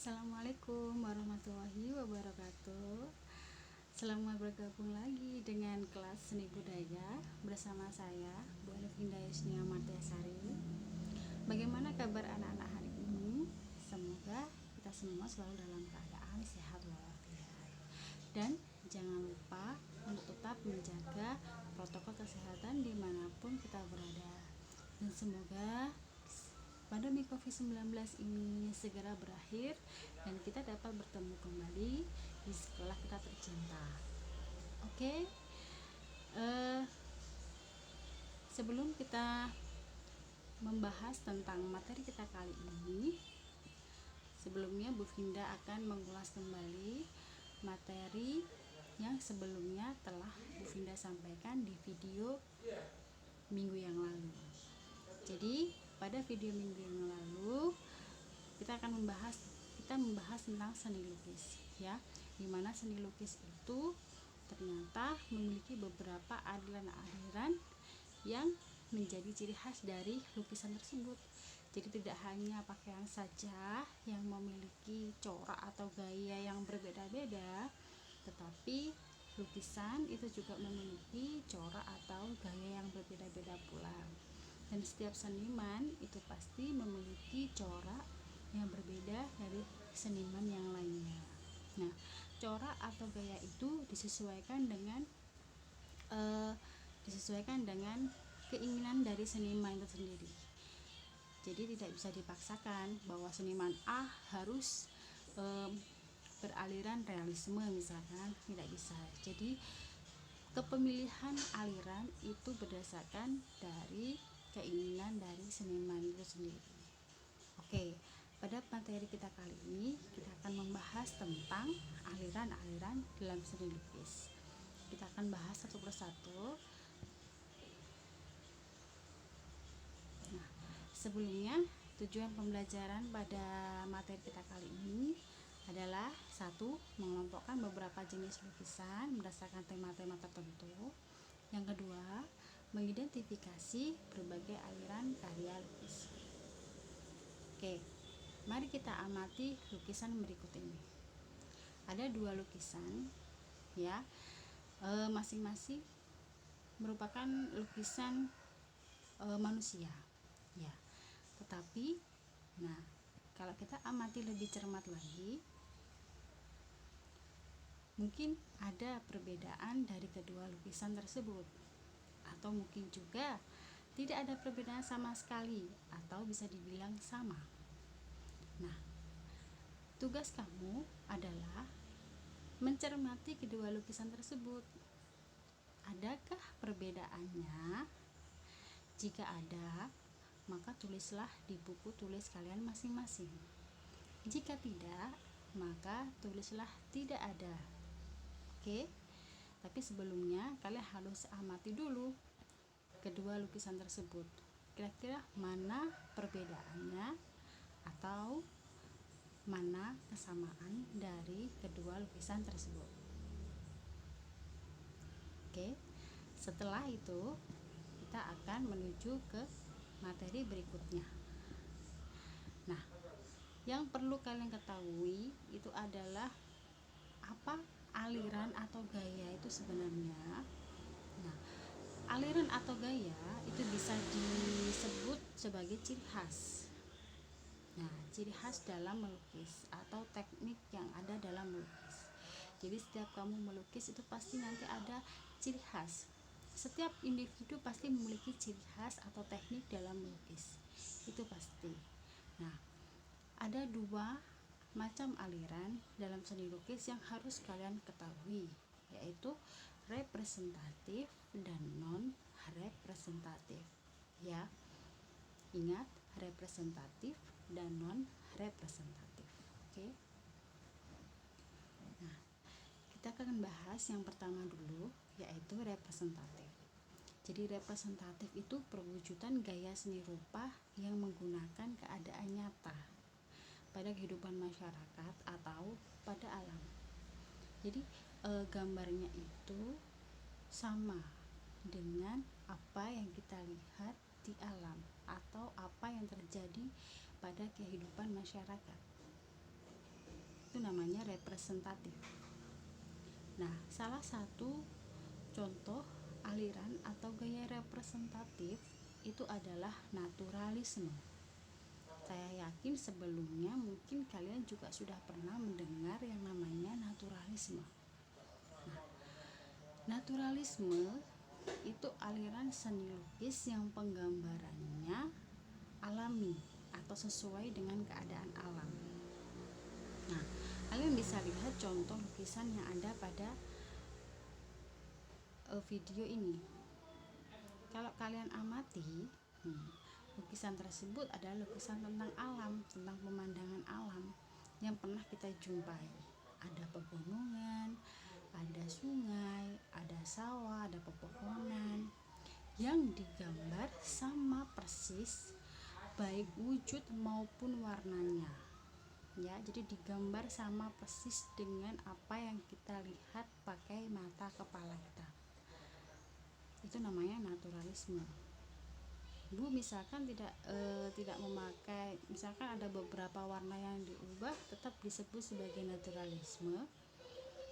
Assalamualaikum warahmatullahi wabarakatuh. Selamat bergabung lagi dengan kelas seni budaya bersama saya, Bu Elvinda Yusnia Martiasari. Bagaimana kabar anak-anak hari ini? Semoga kita semua selalu dalam keadaan sehat walafiat. Dan jangan lupa untuk tetap menjaga protokol kesehatan dimanapun kita berada. Dan semoga pandemi COVID-19 ini segera berakhir dan kita dapat bertemu kembali di sekolah kita tercinta. Oke. Sebelum kita membahas tentang materi kita kali ini, sebelumnya Bu Vinda akan mengulas kembali materi yang sebelumnya telah Bu Vinda sampaikan di video minggu yang lalu. Jadi pada video minggu yang lalu kita membahas tentang seni lukis, ya, dimana seni lukis itu ternyata memiliki beberapa aliran-aliran yang menjadi ciri khas dari lukisan tersebut. Jadi tidak hanya pakaian saja yang memiliki corak atau gaya yang berbeda-beda, tetapi lukisan itu juga memiliki corak atau gaya yang berbeda-beda pula. Dan setiap seniman itu pasti memiliki corak yang berbeda dari seniman yang lainnya. Nah, corak atau gaya itu disesuaikan dengan keinginan dari seniman itu sendiri. Jadi tidak bisa dipaksakan bahwa seniman A harus beraliran realisme misalkan, tidak bisa. Jadi kepemilihan aliran itu berdasarkan dari keinginan dari seniman itu sendiri. Oke, pada materi kita kali ini kita akan membahas tentang aliran-aliran dalam seni lukis. Kita akan bahas satu persatu. Nah, sebelumnya tujuan pembelajaran pada materi kita kali ini adalah satu, mengelompokkan beberapa jenis lukisan berdasarkan tema-tema tertentu. Yang kedua, mengidentifikasi berbagai aliran karya lukis. Oke, mari kita amati lukisan berikut ini. Ada dua lukisan, ya, masing-masing merupakan lukisan manusia, ya. Tetapi, nah, kalau kita amati lebih cermat lagi, mungkin ada perbedaan dari kedua lukisan tersebut, atau mungkin juga tidak ada perbedaan sama sekali, atau bisa dibilang sama. Nah, tugas kamu adalah mencermati kedua lukisan tersebut. Adakah perbedaannya? Jika ada, maka tulislah di buku tulis kalian masing-masing. Jika tidak, maka tulislah tidak ada. Oke? Tapi sebelumnya kalian harus amati dulu kedua lukisan tersebut. Kira-kira mana perbedaannya atau mana kesamaan dari kedua lukisan tersebut. Oke. Setelah itu kita akan menuju ke materi berikutnya. Nah, yang perlu kalian ketahui itu adalah apa aliran atau gaya itu sebenarnya. Nah, aliran atau gaya itu bisa disebut sebagai ciri khas. Nah, ciri khas dalam melukis atau teknik yang ada dalam melukis. Jadi setiap kamu melukis itu pasti nanti ada ciri khas. Setiap individu pasti memiliki ciri khas atau teknik dalam melukis. Itu pasti. Nah, ada dua macam aliran dalam seni lukis yang harus kalian ketahui, yaitu representatif dan non representatif, ya. Ingat, representatif dan non representatif. Oke. Nah, kita akan bahas yang pertama dulu, yaitu representatif. Jadi representatif itu perwujudan gaya seni rupa yang menggunakan keadaan nyata pada kehidupan masyarakat atau pada alam. Jadi gambarnya itu sama dengan apa yang kita lihat di alam atau apa yang terjadi pada kehidupan masyarakat. itu namanya representatif. Nah, salah satu contoh aliran atau gaya representatif itu adalah naturalisme. Saya yakin sebelumnya mungkin kalian juga sudah pernah mendengar yang namanya naturalisme. Nah, naturalisme itu aliran seni lukis yang penggambarannya alami atau sesuai dengan keadaan alam. Nah, kalian bisa lihat contoh lukisan yang ada pada video ini. Kalau kalian amati, lukisan tersebut adalah lukisan tentang alam, tentang pemandangan alam yang pernah kita jumpai. Ada pegunungan, ada sungai, ada sawah, ada pepohonan yang digambar sama persis baik wujud maupun warnanya. Ya, jadi digambar sama persis dengan apa yang kita lihat pakai mata kepala kita. Itu namanya naturalisme. Bu misalkan tidak memakai, misalkan ada beberapa warna yang diubah, tetap disebut sebagai naturalisme.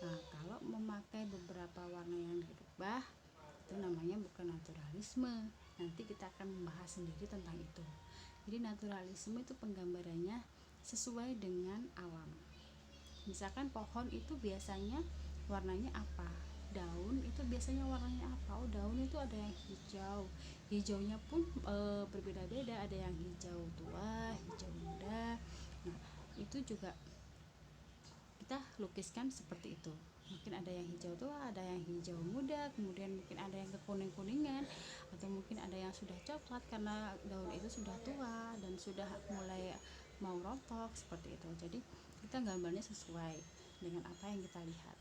Nah, kalau memakai beberapa warna yang diubah, itu namanya bukan naturalisme. Nanti kita akan membahas sendiri tentang itu. Jadi naturalisme itu penggambarannya sesuai dengan alam. Misalkan pohon itu biasanya warnanya apa? Daun itu biasanya warnanya apa? Oh, daun itu ada yang hijau. Hijaunya pun berbeda-beda, ada yang hijau tua, hijau muda. Nah, itu juga kita lukiskan seperti itu. Mungkin ada yang hijau tua, ada yang hijau muda, kemudian mungkin ada yang kekuning-kuningan, atau mungkin ada yang sudah coklat karena daun itu sudah tua dan sudah mulai mau rontok seperti itu. Jadi kita gambarnya sesuai dengan apa yang kita lihat.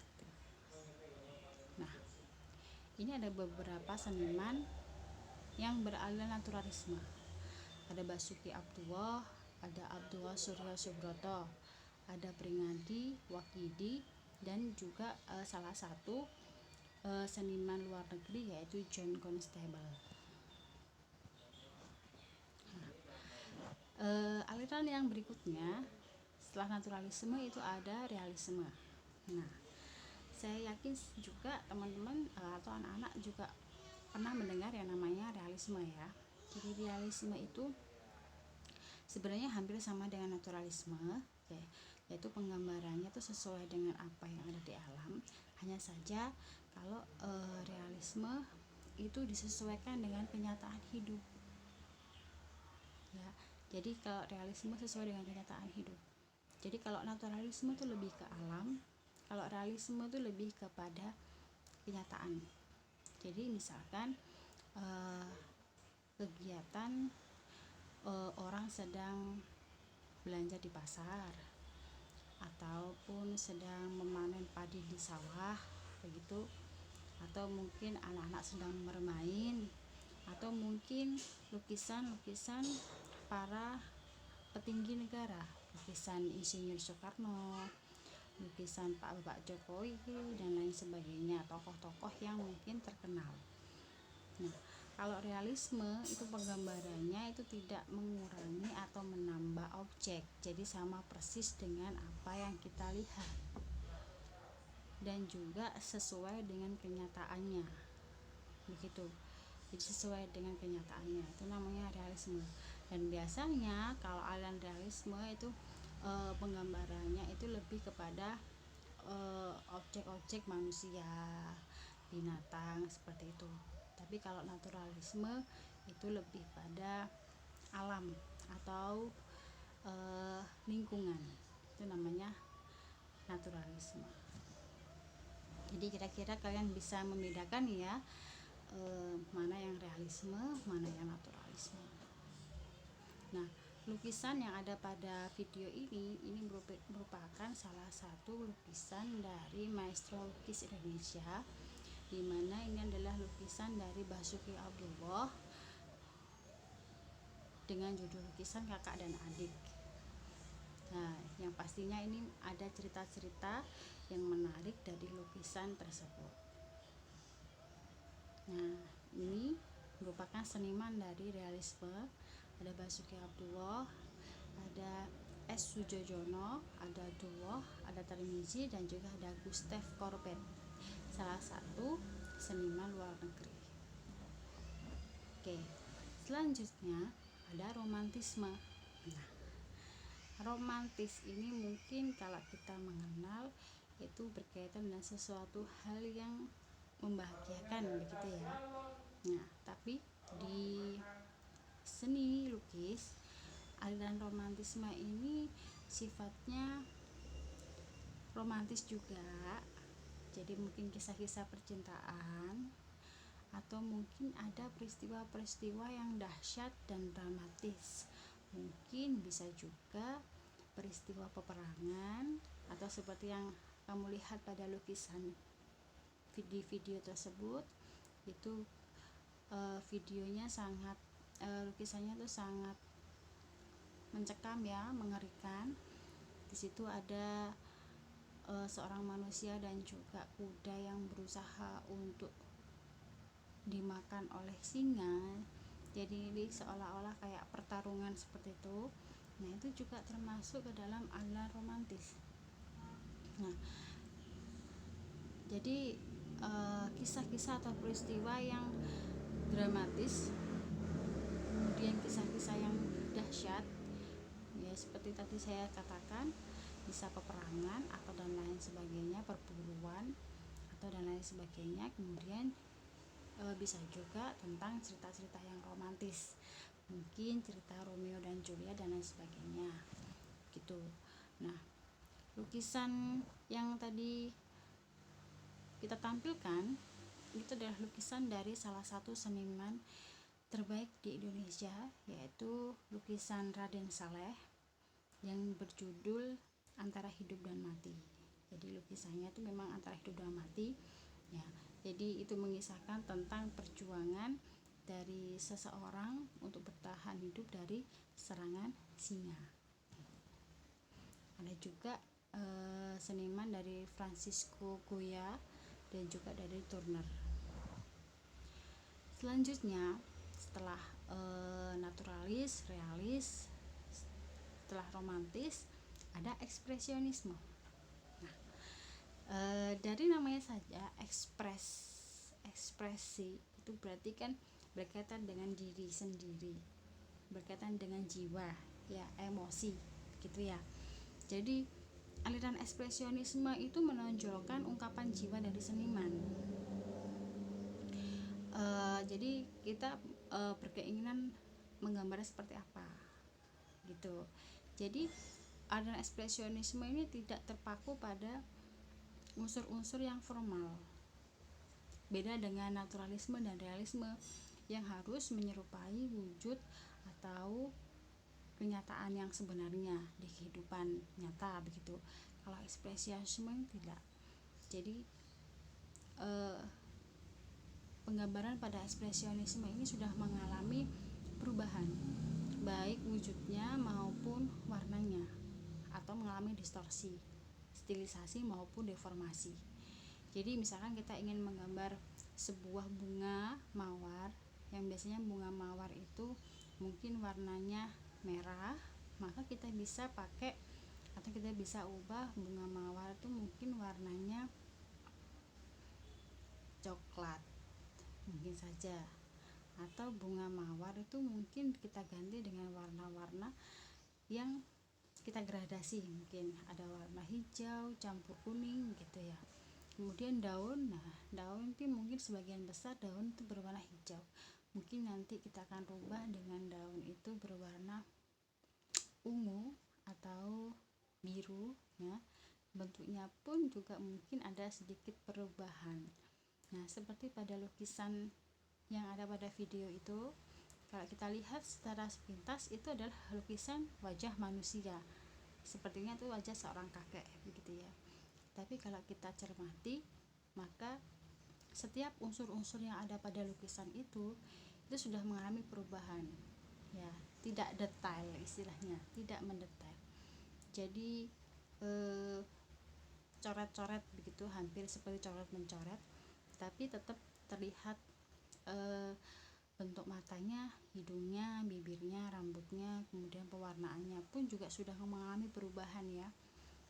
Nah, ini ada beberapa seniman yang beraliran naturalisme. Ada Basuki Abdullah, ada Abdullah Surya Subroto, ada Pringadi Wakidi, dan juga salah satu seniman luar negeri yaitu John Constable. Aliran yang berikutnya setelah naturalisme itu ada realisme. Nah, saya yakin juga teman-teman atau anak-anak juga pernah mendengar yang namanya realisme ya. Jadi realisme itu sebenarnya hampir sama dengan naturalisme, yaitu penggambarannya itu sesuai dengan apa yang ada di alam. Hanya saja kalau realisme itu disesuaikan dengan kenyataan hidup. Ya, jadi kalau realisme sesuai dengan kenyataan hidup. Jadi kalau naturalisme itu lebih ke alam, kalau realisme itu lebih kepada kenyataan. Jadi misalkan kegiatan orang sedang belanja di pasar ataupun sedang memanen padi di sawah begitu, atau mungkin anak-anak sedang bermain, atau mungkin lukisan-lukisan para petinggi negara, lukisan Insinyur Soekarno, lukisan Bapak Jokowi dan lain sebagainya, tokoh-tokoh yang mungkin terkenal. Nah, kalau realisme itu penggambarannya itu tidak mengurangi atau menambah objek, jadi sama persis dengan apa yang kita lihat dan juga sesuai dengan kenyataannya begitu. Jadi sesuai dengan kenyataannya, itu namanya realisme. Dan biasanya kalau aliran realisme itu penggambarannya itu lebih kepada objek-objek manusia, binatang seperti itu. Tapi kalau naturalisme itu lebih pada alam atau lingkungan, itu namanya naturalisme. Jadi kira-kira kalian bisa membedakan ya mana yang realisme, mana yang naturalisme. Nah, lukisan yang ada pada video ini merupakan salah satu lukisan dari maestro lukis Indonesia, di mana ini adalah lukisan dari Basuki Abdullah dengan judul lukisan Kakak dan Adik. Nah, yang pastinya ini ada cerita-cerita yang menarik dari lukisan tersebut. Nah, ini merupakan seniman dari realisme. Ada Basuki Abdullah, ada S. Sujojono, ada Duoh, ada Tarmizi, dan juga ada Gustave Courbet, salah satu seniman luar negeri. Oke, selanjutnya ada romantisme. Nah, romantis ini mungkin kalau kita mengenal itu berkaitan dengan sesuatu hal yang membahagiakan begitu ya. Nah, tapi di seni lukis, aliran romantisme ini sifatnya romantis juga. Jadi mungkin kisah-kisah percintaan, atau mungkin ada peristiwa-peristiwa yang dahsyat dan dramatis. Mungkin bisa juga peristiwa peperangan, atau seperti yang kamu lihat pada lukisan video tersebut, itu videonya sangat lukisannya tuh sangat mencekam ya, mengerikan. Di situ ada seorang manusia dan juga kuda yang berusaha untuk dimakan oleh singa. Jadi ini seolah-olah kayak pertarungan seperti itu. Nah, itu juga termasuk ke dalam aliran romantis. Nah, jadi kisah-kisah atau peristiwa yang dramatis, kemudian kisah-kisah yang dahsyat, ya seperti tadi saya katakan, bisa peperangan atau dan lain sebagainya, perburuan atau dan lain sebagainya. Kemudian bisa juga tentang cerita-cerita yang romantis, mungkin cerita Romeo dan Juliet dan lain sebagainya gitu. Nah, lukisan yang tadi kita tampilkan itu adalah lukisan dari salah satu seniman terbaik di Indonesia, yaitu lukisan Raden Saleh yang berjudul Antara Hidup dan Mati. Jadi lukisannya itu memang antara hidup dan mati ya. Jadi itu mengisahkan tentang perjuangan dari seseorang untuk bertahan hidup dari serangan singa. Ada juga seniman dari Francisco Goya dan juga dari Turner. Selanjutnya setelah naturalis, realis, setelah romantis, ada ekspresionisme. Nah, dari namanya saja ekspresi itu berarti kan berkaitan dengan diri sendiri, berkaitan dengan jiwa ya, emosi gitu ya. Jadi aliran ekspresionisme itu menonjolkan ungkapan jiwa dari seniman. Jadi kita berkeinginan menggambar seperti apa gitu. Jadi aliran ekspresionisme ini tidak terpaku pada unsur-unsur yang formal. Beda dengan naturalisme dan realisme yang harus menyerupai wujud atau kenyataan yang sebenarnya di kehidupan nyata begitu. Kalau ekspresionisme tidak. Jadi penggambaran pada ekspresionisme ini sudah mengalami perubahan, baik wujudnya maupun warnanya, atau mengalami distorsi, stilisasi maupun deformasi. Jadi misalkan kita ingin menggambar sebuah bunga mawar, yang biasanya bunga mawar itu mungkin warnanya merah, maka kita bisa pakai atau kita bisa ubah bunga mawar itu mungkin warnanya coklat mungkin saja, atau bunga mawar itu mungkin kita ganti dengan warna-warna yang kita gradasi, mungkin ada warna hijau campur kuning gitu ya. Kemudian daun, daun itu mungkin sebagian besar daun itu berwarna hijau, mungkin nanti kita akan rubah dengan daun itu berwarna ungu atau biru ya. Bentuknya pun juga mungkin ada sedikit perubahan. Nah, seperti pada lukisan yang ada pada video itu, kalau kita lihat secara sepintas itu adalah lukisan wajah manusia, sepertinya itu wajah seorang kakek begitu ya. Tapi kalau kita cermati, maka setiap unsur-unsur yang ada pada lukisan itu sudah mengalami perubahan ya, tidak detail, istilahnya tidak mendetail. Jadi coret-coret begitu, hampir seperti coret mencoret, tapi tetap terlihat bentuk matanya, hidungnya, bibirnya, rambutnya, kemudian pewarnaannya pun juga sudah mengalami perubahan ya.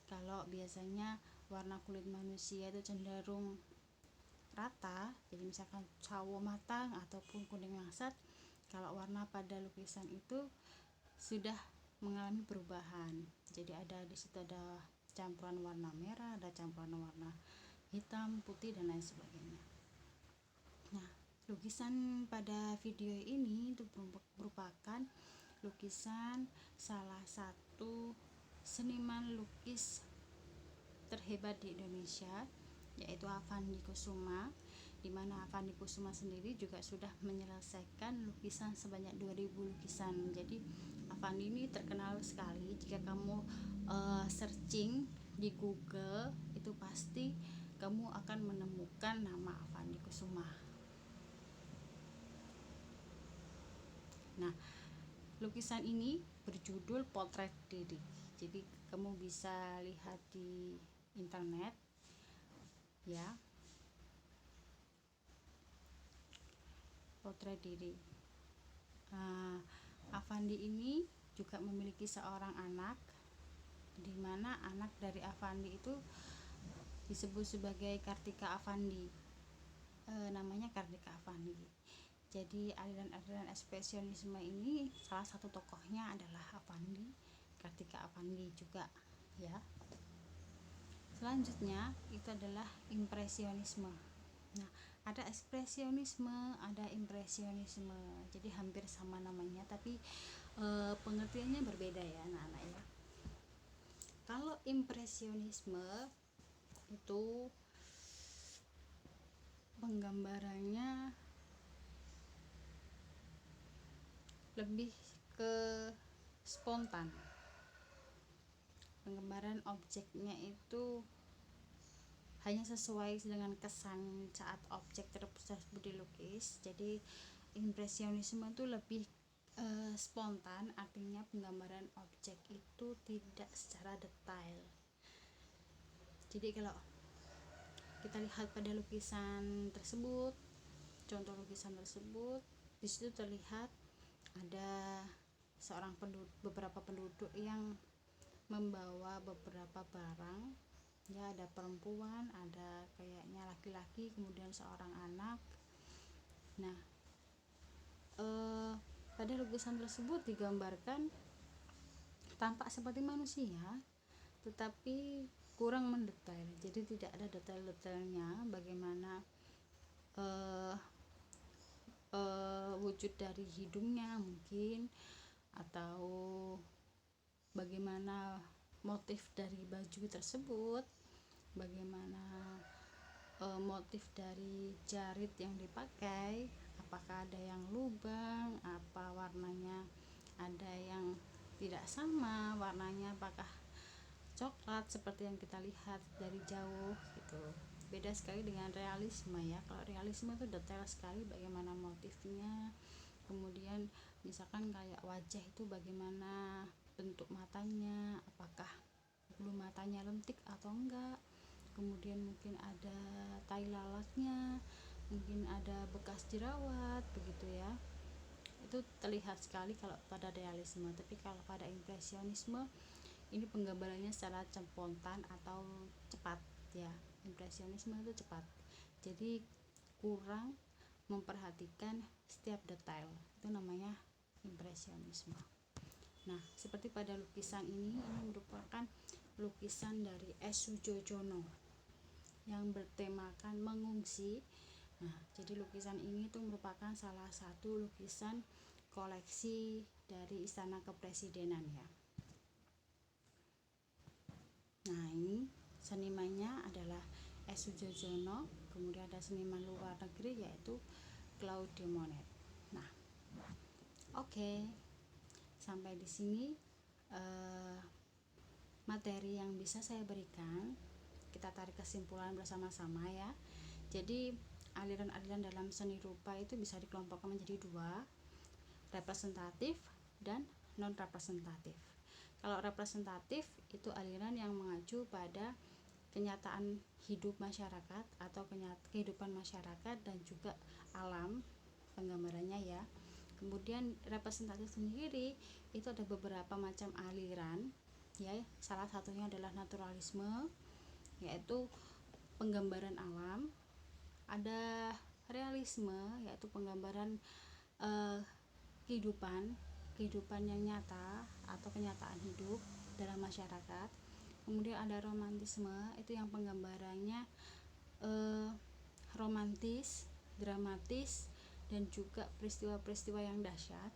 Kalau biasanya warna kulit manusia itu cenderung rata, jadi misalkan sawo matang ataupun kuning langsat, kalau warna pada lukisan itu sudah mengalami perubahan. Jadi di situ ada campuran warna merah, ada campuran warna hitam, putih, dan lain sebagainya. Nah, lukisan pada video ini itu merupakan lukisan salah satu seniman lukis terhebat di Indonesia, yaitu Avandi Kusuma, di mana Avandi Kusuma sendiri juga sudah menyelesaikan lukisan sebanyak 2000 lukisan. Jadi Avandi ini terkenal sekali. Jika kamu searching di Google, itu pasti kamu akan menemukan nama Avandi Kusuma. Nah, lukisan ini berjudul Potret Diri. Jadi kamu bisa lihat di internet ya, Potret Diri. Avandi ini juga memiliki seorang anak, di mana anak dari Avandi itu disebut sebagai Kartika Avandi, namanya Kartika Avandi. Jadi aliran-aliran ekspresionisme ini salah satu tokohnya adalah Avandi, Kartika Avandi juga ya. Selanjutnya itu adalah impresionisme. Nah, ada ekspresionisme, ada impresionisme. Jadi hampir sama namanya, tapi pengertiannya berbeda ya anak-anak ya. Kalau impresionisme itu penggambarannya lebih ke spontan. Penggambaran objeknya itu hanya sesuai dengan kesan saat objek tersebut dilukis. Jadi impresionisme itu lebih spontan, artinya penggambaran objek itu tidak secara detail. Jadi kalau kita lihat pada lukisan tersebut, contoh lukisan tersebut, di situ terlihat ada beberapa penduduk yang membawa beberapa barang ya, ada perempuan, ada kayaknya laki-laki, kemudian seorang anak. Nah, pada lukisan tersebut digambarkan tampak seperti manusia, tetapi kurang mendetail. Jadi tidak ada detail-detailnya bagaimana wujud dari hidungnya mungkin, atau bagaimana motif dari baju tersebut, bagaimana motif dari jarit yang dipakai, apakah ada yang lubang, apa warnanya, ada yang tidak sama warnanya, apakah coklat seperti yang kita lihat dari jauh gitu. Beda sekali dengan realisme ya. Kalau realisme itu detail sekali bagaimana motifnya, kemudian misalkan kayak wajah itu bagaimana bentuk matanya, apakah bulu matanya lentik atau enggak, kemudian mungkin ada tai lalatnya, mungkin ada bekas jerawat begitu ya. Itu terlihat sekali kalau pada realisme. Tapi kalau pada impresionisme ini penggambarannya secara spontan atau cepat ya. Impresionisme itu cepat, jadi kurang memperhatikan setiap detail, itu namanya impresionisme. Nah, seperti pada lukisan ini merupakan lukisan dari S. Sujojono yang bertemakan mengungsi. Nah, jadi lukisan ini tuh merupakan salah satu lukisan koleksi dari Istana Kepresidenan ya. Nah, ini senimannya adalah S. Sujojono, kemudian ada seniman luar negeri yaitu Claude Monet. Nah, oke. Sampai di sini materi yang bisa saya berikan. Kita tarik kesimpulan bersama-sama ya. Jadi aliran-aliran dalam seni rupa itu bisa dikelompokkan menjadi dua, representatif dan non representatif. Kalau representatif itu aliran yang mengacu pada kenyataan hidup masyarakat atau kehidupan masyarakat dan juga alam penggambarannya ya. Kemudian representatif sendiri itu ada beberapa macam aliran ya, salah satunya adalah naturalisme, yaitu penggambaran alam. Ada realisme, yaitu penggambaran kehidupan yang nyata atau kenyataan hidup dalam masyarakat. Kemudian ada romantisme, itu yang penggambarannya romantis, dramatis, dan juga peristiwa-peristiwa yang dahsyat.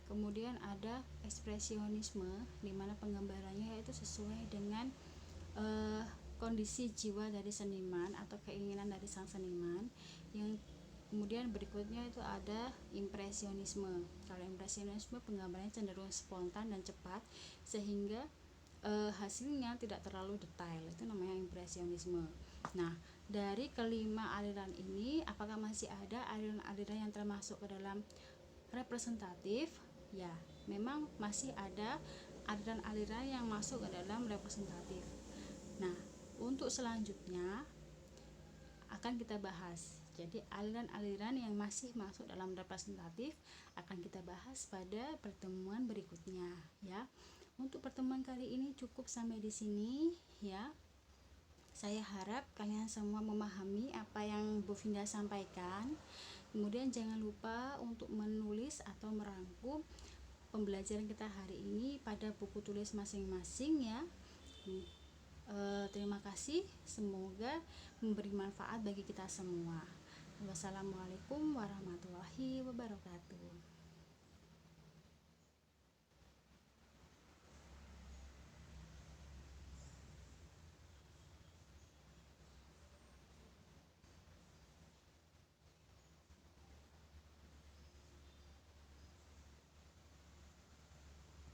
Kemudian ada ekspresionisme, di mana penggambarannya yaitu sesuai dengan kondisi jiwa dari seniman atau keinginan dari sang seniman. Yang kemudian berikutnya itu ada impresionisme. Kalau impresionisme penggambarannya cenderung spontan dan cepat sehingga hasilnya tidak terlalu detail, itu namanya impresionisme. Nah, dari kelima aliran ini apakah masih ada aliran-aliran yang termasuk ke dalam representatif? Ya, memang masih ada aliran-aliran yang masuk ke dalam representatif. Nah, untuk selanjutnya akan kita bahas. Jadi aliran-aliran yang masih masuk dalam representatif akan kita bahas pada pertemuan berikutnya ya. Untuk pertemuan kali ini cukup sampai di sini ya. Saya harap kalian semua memahami apa yang Bu Finda sampaikan. Kemudian jangan lupa untuk menulis atau merangkum pembelajaran kita hari ini pada buku tulis masing-masing ya. Terima kasih, semoga memberi manfaat bagi kita semua. Wassalamualaikum warahmatullahi wabarakatuh.